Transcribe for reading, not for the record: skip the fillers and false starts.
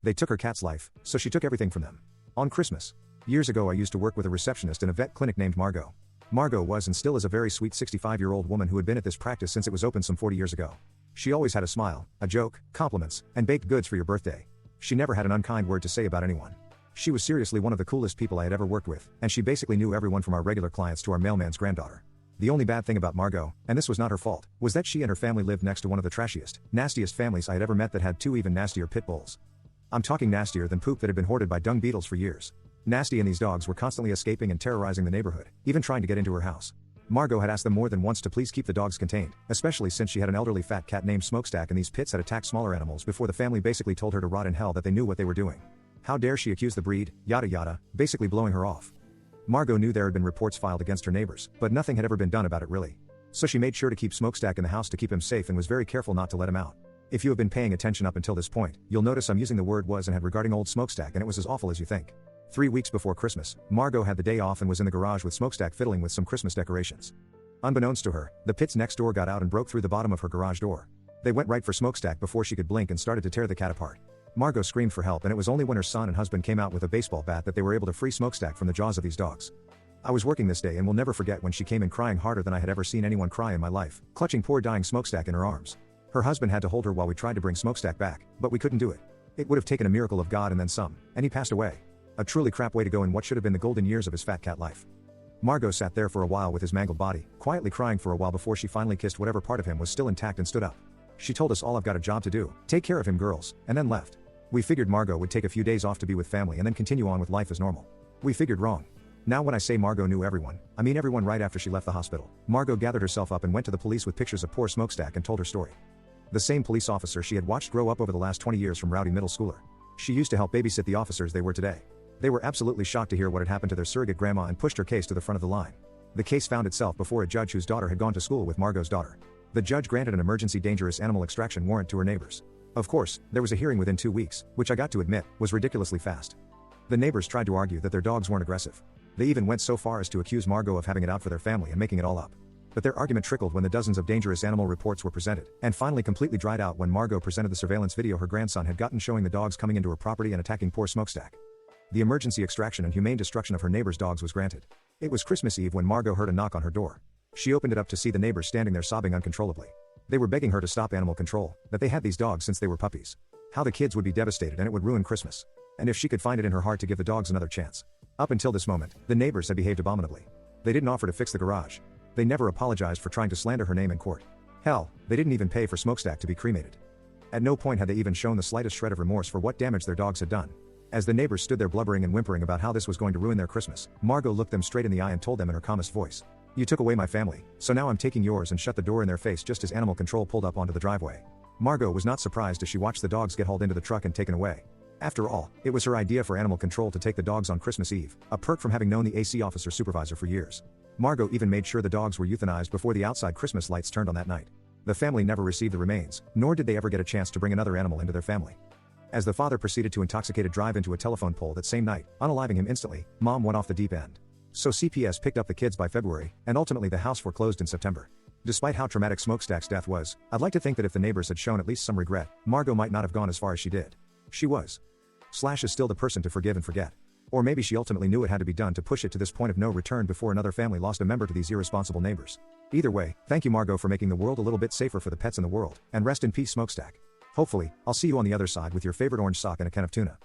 They took her cat's life, so she took everything from them. On Christmas. Years ago I used to work with a receptionist in a vet clinic named Margot. Margot was and still is a very sweet 65-year-old woman who had been at this practice since it was open some 40 years ago. She always had a smile, a joke, compliments, and baked goods for your birthday. She never had an unkind word to say about anyone. She was seriously one of the coolest people I had ever worked with, and she basically knew everyone from our regular clients to our mailman's granddaughter. The only bad thing about Margot, and this was not her fault, was that she and her family lived next to one of the trashiest, nastiest families I had ever met that had two even nastier pit bulls. I'm talking nastier than poop that had been hoarded by dung beetles for years. Nasty, and these dogs were constantly escaping and terrorizing the neighborhood, even trying to get into her house. Margot had asked them more than once to please keep the dogs contained, especially since she had an elderly fat cat named Smokestack and these pits had attacked smaller animals before the family basically told her to rot in hell that they knew what they were doing. How dare she accuse the breed, yada yada, basically blowing her off. Margot knew there had been reports filed against her neighbors, but nothing had ever been done about it really. So she made sure to keep Smokestack in the house to keep him safe and was very careful not to let him out. If you have been paying attention up until this point, you'll notice I'm using the word was and had regarding old Smokestack, and it was as awful as you think. 3 weeks before Christmas, Margot had the day off and was in the garage with Smokestack fiddling with some Christmas decorations. Unbeknownst to her, the pits next door got out and broke through the bottom of her garage door. They went right for Smokestack before she could blink and started to tear the cat apart. Margot screamed for help, and it was only when her son and husband came out with a baseball bat that they were able to free Smokestack from the jaws of these dogs. I was working this day and will never forget when she came in crying harder than I had ever seen anyone cry in my life, clutching poor dying Smokestack in her arms. Her husband had to hold her while we tried to bring Smokestack back, but we couldn't do it. It would have taken a miracle of God and then some, and he passed away. A truly crap way to go in what should have been the golden years of his fat cat life. Margot sat there for a while with his mangled body, quietly crying for a while before she finally kissed whatever part of him was still intact and stood up. She told us all, "I've got a job to do, take care of him girls," and then left. We figured Margot would take a few days off to be with family and then continue on with life as normal. We figured wrong. Now when I say Margot knew everyone, I mean everyone. Right after she left the hospital, Margot gathered herself up and went to the police with pictures of poor Smokestack and told her story. The same police officer she had watched grow up over the last 20 years from rowdy middle schooler. She used to help babysit the officers they were today. They were absolutely shocked to hear what had happened to their surrogate grandma and pushed her case to the front of the line. The case found itself before a judge whose daughter had gone to school with Margot's daughter. The judge granted an emergency dangerous animal extraction warrant to her neighbors. Of course, there was a hearing within 2 weeks, which I got to admit, was ridiculously fast. The neighbors tried to argue that their dogs weren't aggressive. They even went so far as to accuse Margot of having it out for their family and making it all up. But their argument trickled when the dozens of dangerous animal reports were presented, and finally completely dried out when Margot presented the surveillance video her grandson had gotten showing the dogs coming into her property and attacking poor Smokestack. The emergency extraction and humane destruction of her neighbor's dogs was granted. It was Christmas Eve when Margot heard a knock on her door. She opened it up to see the neighbors standing there sobbing uncontrollably. They were begging her to stop animal control, that they had these dogs since they were puppies. How the kids would be devastated and it would ruin Christmas. And if she could find it in her heart to give the dogs another chance. Up until this moment, the neighbors had behaved abominably. They didn't offer to fix the garage. They never apologized for trying to slander her name in court. Hell, they didn't even pay for Smokestack to be cremated. At no point had they even shown the slightest shred of remorse for what damage their dogs had done. As the neighbors stood there blubbering and whimpering about how this was going to ruin their Christmas, Margot looked them straight in the eye and told them in her calmest voice, "You took away my family, so now I'm taking yours," and shut the door in their face just as animal control pulled up onto the driveway. Margot was not surprised as she watched the dogs get hauled into the truck and taken away. After all, it was her idea for animal control to take the dogs on Christmas Eve, a perk from having known the AC officer supervisor for years. Margot even made sure the dogs were euthanized before the outside Christmas lights turned on that night. The family never received the remains, nor did they ever get a chance to bring another animal into their family. As the father proceeded to intoxicated drive into a telephone pole that same night, unaliving him instantly, Mom went off the deep end. So CPS picked up the kids by February, and ultimately the house foreclosed in September. Despite how traumatic Smokestack's death was, I'd like to think that if the neighbors had shown at least some regret, Margot might not have gone as far as she did. She was. Is still the person to forgive and forget. Or maybe she ultimately knew it had to be done to push it to this point of no return before another family lost a member to these irresponsible neighbors. Either way, thank you Margot for making the world a little bit safer for the pets in the world, and rest in peace Smokestack. Hopefully, I'll see you on the other side with your favorite orange sock and a can of tuna.